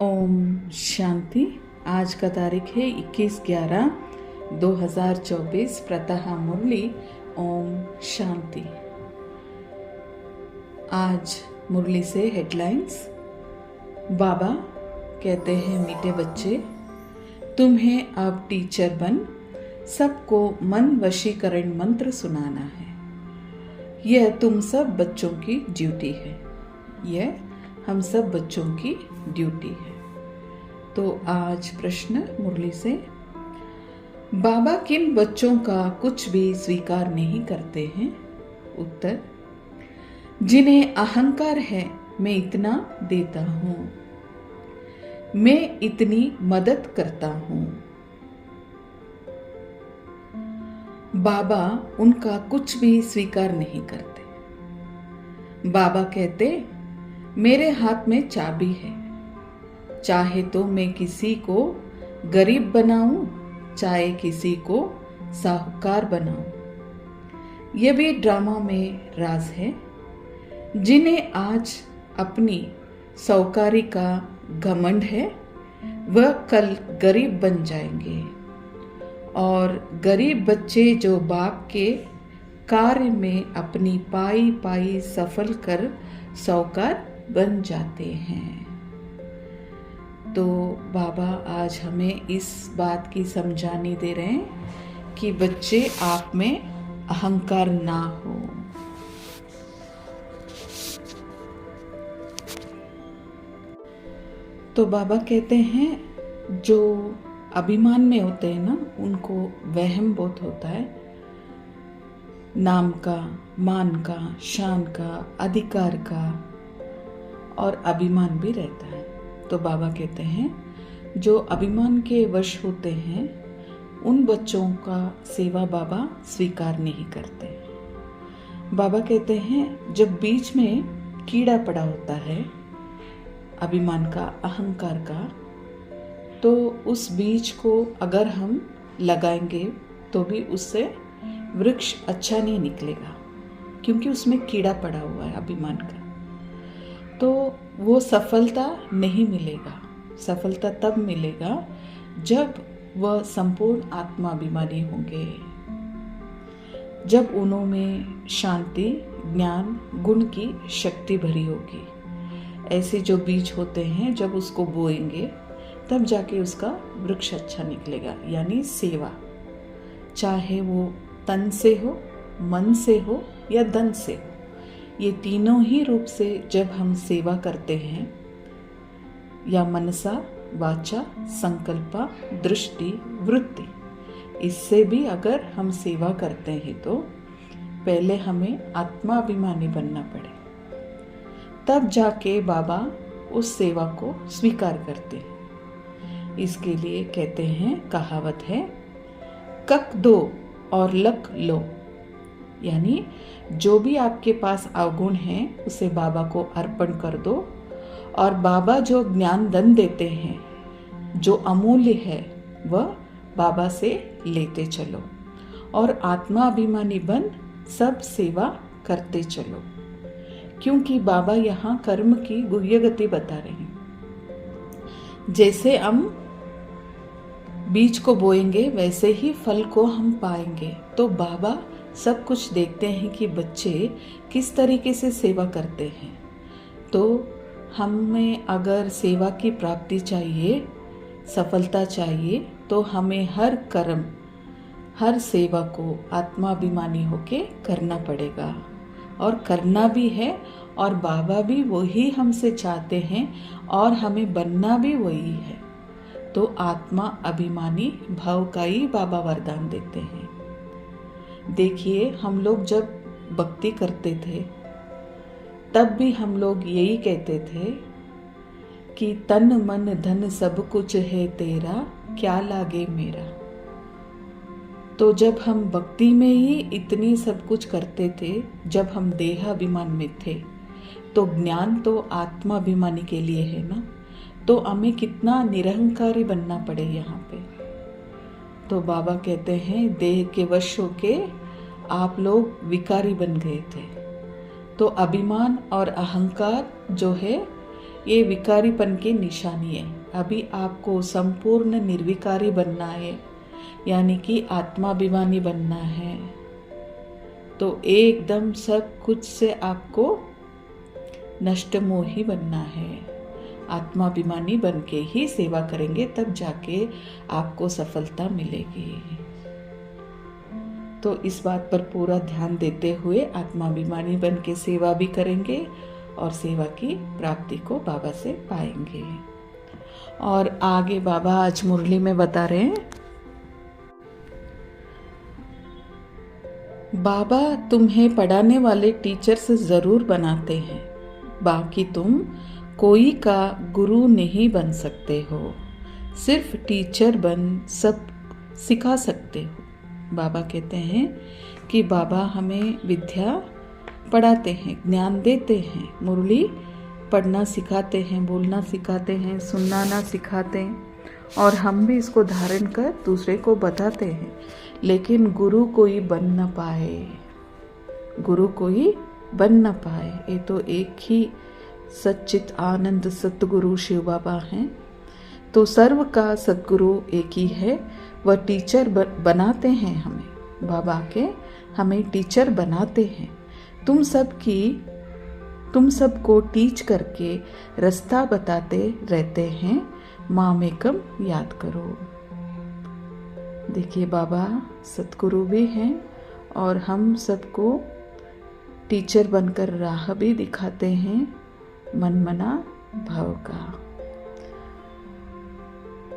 ओम शांति। आज का तारीख है 21/11/2024। प्रातः मुरली ओम शांति। आज मुरली से हेडलाइंस। बाबा कहते हैं, मीठे बच्चे, तुम्हें अब टीचर बन सबको मन वशीकरण मंत्र सुनाना है। यह तुम सब बच्चों की ड्यूटी है। यह हम सब बच्चों की ड्यूटी है। तो आज प्रश्न मुरली से, बाबा किन बच्चों का कुछ भी स्वीकार नहीं करते हैं? उत्तर, जिन्हें अहंकार है मैं इतना देता हूं, मैं इतनी मदद करता हूं। बाबा उनका कुछ भी स्वीकार नहीं करते। बाबा कहते, मेरे हाथ में चाबी है, चाहे तो मैं किसी को गरीब बनाऊं, चाहे किसी को साहूकार बनाऊं। यह भी ड्रामा में राज है। जिन्हें आज अपनी साहूकारी का घमंड है, वह कल गरीब बन जाएंगे। और गरीब बच्चे जो बाप के कार्य में अपनी पाई पाई सफल कर साहूकार बन जाते हैं। तो बाबा आज हमें इस बात की समझानी दे रहे हैं कि बच्चे आप में अहंकार ना हो। तो बाबा कहते हैं, जो अभिमान में होते हैं ना, उनको वहम बहुत होता है। नाम का, मान का, शान का, अधिकार का और अभिमान भी रहता है। तो बाबा कहते हैं, जो अभिमान के वश होते हैं उन बच्चों का सेवा बाबा स्वीकार नहीं करते। बाबा कहते हैं, जब बीच में कीड़ा पड़ा होता है अभिमान का, अहंकार का, तो उस बीज को अगर हम लगाएंगे तो भी उससे वृक्ष अच्छा नहीं निकलेगा, क्योंकि उसमें कीड़ा पड़ा हुआ है अभिमान का। तो वो सफलता नहीं मिलेगा। सफलता तब मिलेगा जब वह संपूर्ण आत्माभिमानी होंगे, जब उनमें शांति, ज्ञान, गुण की शक्ति भरी होगी। ऐसे जो बीज होते हैं, जब उसको बोएंगे तब जाके उसका वृक्ष अच्छा निकलेगा, यानी सेवा। चाहे वो तन से हो, मन से हो या धन से हो, ये तीनों ही रूप से जब हम सेवा करते हैं, या मनसा, वाचा, संकल्पा, दृष्टि, वृत्ति, इससे भी अगर हम सेवा करते हैं तो पहले हमें आत्माभिमानी बनना पड़े, तब जाके बाबा उस सेवा को स्वीकार करते हैं। इसके लिए कहते हैं, कहावत है, कक दो और लक लो, यानी जो भी आपके पास अवगुण है उसे बाबा को अर्पण कर दो, और बाबा जो ज्ञान धन देते हैं, जो अमूल्य है, वह बाबा से लेते चलो और आत्माभिमानी बन सब सेवा करते चलो। क्योंकि बाबा यहाँ कर्म की गुह्य गति बता रहे हैं। जैसे हम बीज को बोएंगे वैसे ही फल को हम पाएंगे। तो बाबा सब कुछ देखते हैं कि बच्चे किस तरीके से सेवा करते हैं। तो हमें अगर सेवा की प्राप्ति चाहिए, सफलता चाहिए, तो हमें हर कर्म, हर सेवा को आत्माभिमानी होके करना पड़ेगा, और करना भी है। और बाबा भी वही हमसे चाहते हैं और हमें बनना भी वही है। तो आत्मा अभिमानी भाव का ही बाबा वरदान देते हैं। देखिए, हम लोग जब भक्ति करते थे तब भी हम लोग यही कहते थे कि तन मन धन सब कुछ है तेरा, क्या लागे मेरा। तो जब हम भक्ति में ही इतनी सब कुछ करते थे, जब हम देहाभिमान में थे, तो ज्ञान तो आत्माभिमानी के लिए है ना। तो हमें कितना निरहंकारी बनना पड़े यहाँ पे। तो बाबा कहते हैं, देह के वश होके आप लोग विकारी बन गए थे। तो अभिमान और अहंकार जो है, ये विकारीपन की निशानी है। अभी आपको संपूर्ण निर्विकारी बनना है, यानी कि आत्माभिमानी बनना है। तो एकदम सब कुछ से आपको नष्टमोही बनना है। आत्माभिमानी बन के ही सेवा करेंगे, तब जाके आपको सफलता मिलेगी। तो इस बात पर पूरा ध्यान देते हुए आत्माभिमानी बन के सेवा भी करेंगे और सेवा की प्राप्ति को बाबा से पाएंगे। और आगे बाबा आज मुरली में बता रहे हैं, बाबा तुम्हें पढ़ाने वाले टीचर्स जरूर बनाते हैं, बाकी तुम कोई का गुरु नहीं बन सकते हो। सिर्फ टीचर बन सब सिखा सकते हो। बाबा कहते हैं कि बाबा हमें विद्या पढ़ाते हैं, ज्ञान देते हैं, मुरली पढ़ना सिखाते हैं, बोलना सिखाते हैं, सुनाना सिखाते हैं, और हम भी इसको धारण कर दूसरे को बताते हैं। लेकिन गुरु कोई बन न पाए, गुरु कोई बन न पाए। ये तो एक ही सच्चित आनंद सतगुरु शिव बाबा हैं। तो सर्व का सतगुरु एक ही है। वह टीचर बनाते हैं हमें, बाबा के हमें टीचर बनाते हैं। तुम सबको टीच करके रास्ता बताते रहते हैं। मामेकम याद करो। देखिए बाबा सतगुरु भी हैं और हम सबको टीचर बनकर राह भी दिखाते हैं, मनमना भाव का।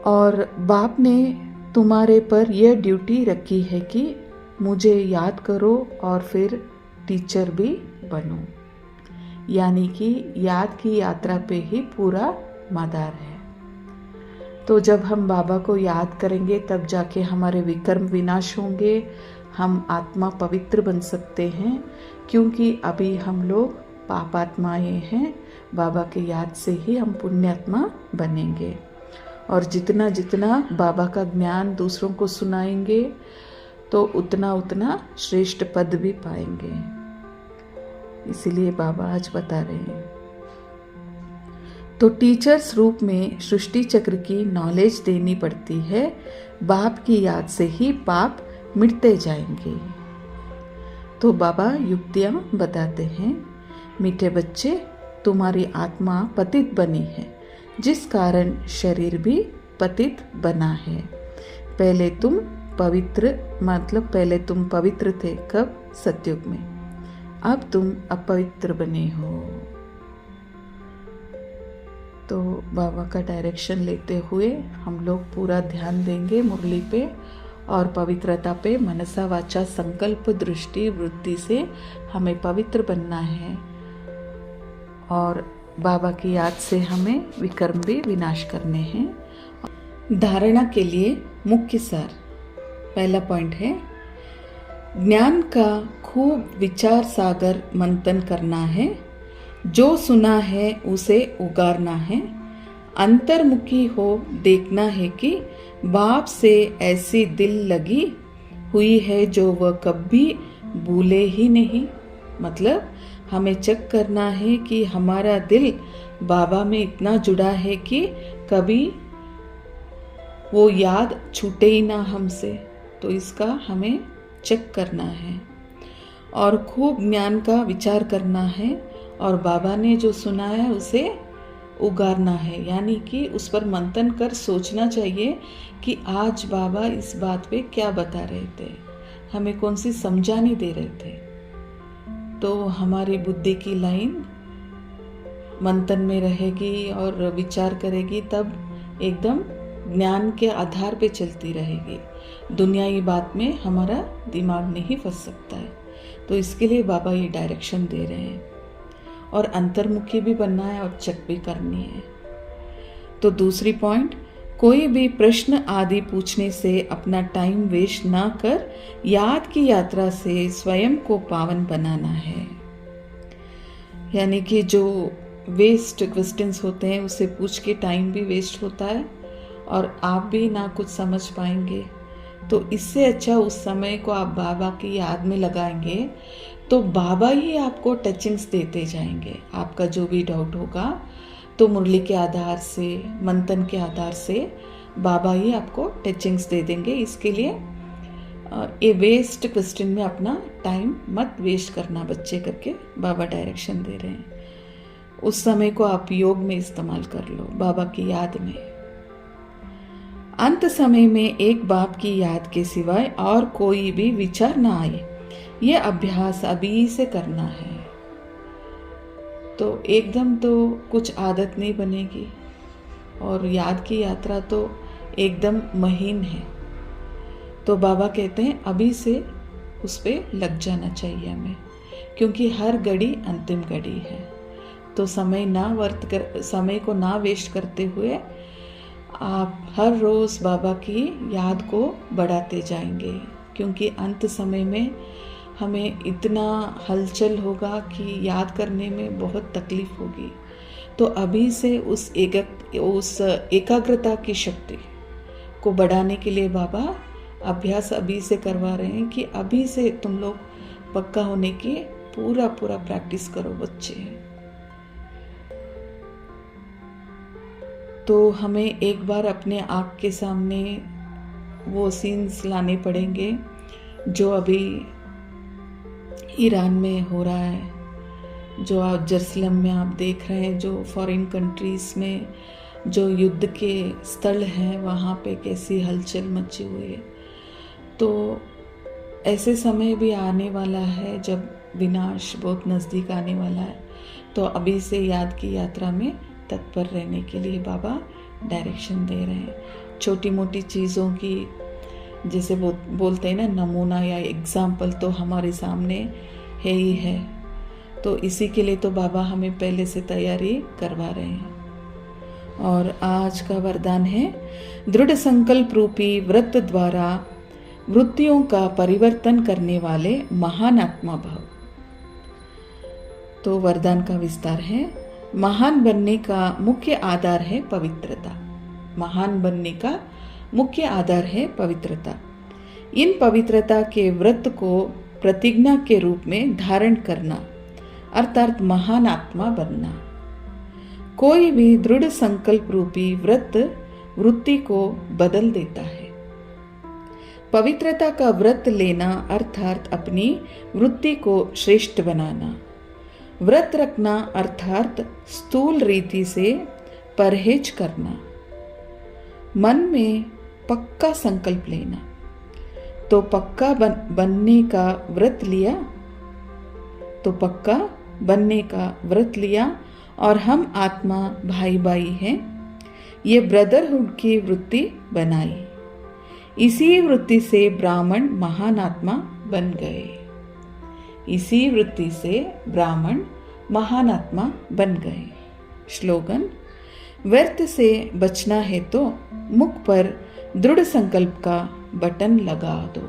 और बाप ने तुम्हारे पर यह ड्यूटी रखी है कि मुझे याद करो और फिर टीचर भी बनो, यानी कि याद की यात्रा पे ही पूरा मदार है। तो जब हम बाबा को याद करेंगे तब जाके हमारे विकर्म विनाश होंगे, हम आत्मा पवित्र बन सकते हैं, क्योंकि अभी हम लोग पापात्माएं हैं। बाबा के याद से ही हम पुण्यात्मा बनेंगे, और जितना जितना बाबा का ज्ञान दूसरों को सुनाएंगे तो उतना उतना श्रेष्ठ पद भी पाएंगे। इसीलिए बाबा आज बता रहे हैं। तो टीचर्स रूप में सृष्टि चक्र की नॉलेज देनी पड़ती है। बाप की याद से ही पाप मिटते जाएंगे। तो बाबा युक्तियां बताते हैं, मीठे बच्चे तुम्हारी आत्मा पतित बनी है, जिस कारण शरीर भी पतित बना है। पहले तुम पवित्र थे, कब? सतयुग में। अब तुम अपवित्र बने हो। तो बाबा का डायरेक्शन लेते हुए हम लोग पूरा ध्यान देंगे मुरली पे और पवित्रता पे। मनसा वाचा संकल्प दृष्टि वृत्ति से हमें पवित्र बनना है, और बाबा की याद से हमें विकर्म भी विनाश करने हैं। धारणा के लिए मुख्य सार, पहला पॉइंट है, ज्ञान का खूब विचार सागर मंथन करना है। जो सुना है उसे उगारना है। अंतर्मुखी हो देखना है कि बाप से ऐसी दिल लगी हुई है जो वह कभी भूले ही नहीं। मतलब हमें चेक करना है कि हमारा दिल बाबा में इतना जुड़ा है कि कभी वो याद छूटे ही ना हमसे। तो इसका हमें चेक करना है, और खूब ज्ञान का विचार करना है, और बाबा ने जो सुना है उसे उगारना है, यानी कि उस पर मंथन कर सोचना चाहिए कि आज बाबा इस बात पे क्या बता रहे थे, हमें कौन सी समझानी दे रहे थे। तो हमारी बुद्धि की लाइन मंथन में रहेगी और विचार करेगी, तब एकदम ज्ञान के आधार पे चलती रहेगी। दुनियाई बात में हमारा दिमाग नहीं फंस सकता है। तो इसके लिए बाबा ये डायरेक्शन दे रहे हैं, और अंतर्मुखी भी बनना है और चेक भी करनी है। तो दूसरी पॉइंट, कोई भी प्रश्न आदि पूछने से अपना टाइम वेस्ट ना कर याद की यात्रा से स्वयं को पावन बनाना है। यानी कि जो वेस्ट क्वेश्चंस होते हैं उसे पूछ के टाइम भी वेस्ट होता है और आप भी ना कुछ समझ पाएंगे। तो इससे अच्छा उस समय को आप बाबा की याद में लगाएंगे तो बाबा ही आपको टचिंग्स देते जाएंगे। आपका जो भी डाउट होगा तो मुरली के आधार से, मंथन के आधार से बाबा ही आपको टीचिंग्स दे देंगे। इसके लिए ये वेस्ट क्वेश्चन में अपना टाइम मत वेस्ट करना बच्चे करके बाबा डायरेक्शन दे रहे हैं। उस समय को आप योग में इस्तेमाल कर लो, बाबा की याद में। अंत समय में एक बाप की याद के सिवाय और कोई भी विचार ना आए, ये अभ्यास अभी से करना है। तो एकदम तो कुछ आदत नहीं बनेगी, और याद की यात्रा तो एकदम महीन है। तो बाबा कहते हैं अभी से उस पर लग जाना चाहिए हमें, क्योंकि हर घड़ी अंतिम घड़ी है। तो समय को ना वेस्ट करते हुए आप हर रोज़ बाबा की याद को बढ़ाते जाएंगे, क्योंकि अंत समय में हमें इतना हलचल होगा कि याद करने में बहुत तकलीफ होगी। तो अभी से उस एकाग्रता की शक्ति को बढ़ाने के लिए बाबा अभ्यास अभी से करवा रहे हैं कि अभी से तुम लोग पक्का होने की पूरा प्रैक्टिस करो बच्चे। तो हमें एक बार अपने आँख के सामने वो सीन्स लाने पड़ेंगे जो अभी ईरान में हो रहा है, जो आप जेरूसलम में आप देख रहे हैं, जो फॉरेन कंट्रीज़ में जो युद्ध के स्थल हैं वहाँ पे कैसी हलचल मची हुई है। तो ऐसे समय भी आने वाला है जब विनाश बहुत नज़दीक आने वाला है। तो अभी से याद की यात्रा में तत्पर रहने के लिए बाबा डायरेक्शन दे रहे हैं। छोटी मोटी चीज़ों की जैसे बोलते हैं ना, नमूना या एग्जाम्पल तो हमारे सामने है ही है। तो इसी के लिए तो बाबा हमें पहले से तैयारी करवा रहे हैं। और आज का वरदान है, दृढ़ संकल्प रूपी व्रत द्वारा वृत्तियों का परिवर्तन करने वाले महान आत्मा भव। तो वरदान का विस्तार है, महान बनने का मुख्य आधार है पवित्रता। महान बनने का मुख्य आधार है पवित्रता। इन पवित्रता के व्रत को प्रतिज्ञा के रूप में धारण करना अर्थात महान आत्मा बनना। कोई भी दृढ़ संकल्प रूपी व्रत वृत्ति को बदल देता है। पवित्रता का व्रत लेना अर्थात अपनी वृत्ति को श्रेष्ठ बनाना। व्रत रखना अर्थात स्थूल रीति से परहेज करना। मन में पक्का संकल्प लेना। तो पक्का बनने का व्रत लिया, तो पक्का बनने का व्रत लिया और हम आत्मा भाई भाई हैं, ये ब्रदरहुड की वृत्ति बनाई। इसी वृत्ति से ब्राह्मण महान आत्मा बन गए। इसी वृत्ति से ब्राह्मण महान आत्मा बन गए। स्लोगन, व्यर्थ से बचना है तो मुख पर दृढ़ संकल्प का बटन लगा दो।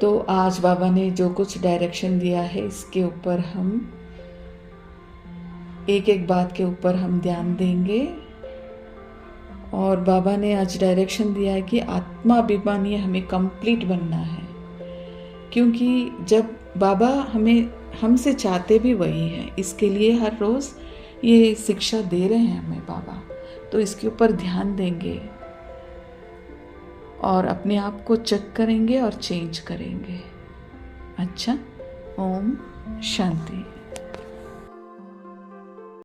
तो आज बाबा ने जो कुछ डायरेक्शन दिया है, इसके ऊपर हम एक एक बात के ऊपर हम ध्यान देंगे। और बाबा ने आज डायरेक्शन दिया है कि आत्माभिमानी हमें कंप्लीट बनना है, क्योंकि जब बाबा हमसे चाहते भी वही है। इसके लिए हर रोज़ ये शिक्षा दे रहे हैं हमें बाबा। तो इसके ऊपर ध्यान देंगे और अपने आप को चेक करेंगे और चेंज करेंगे। अच्छा, ओम शांति।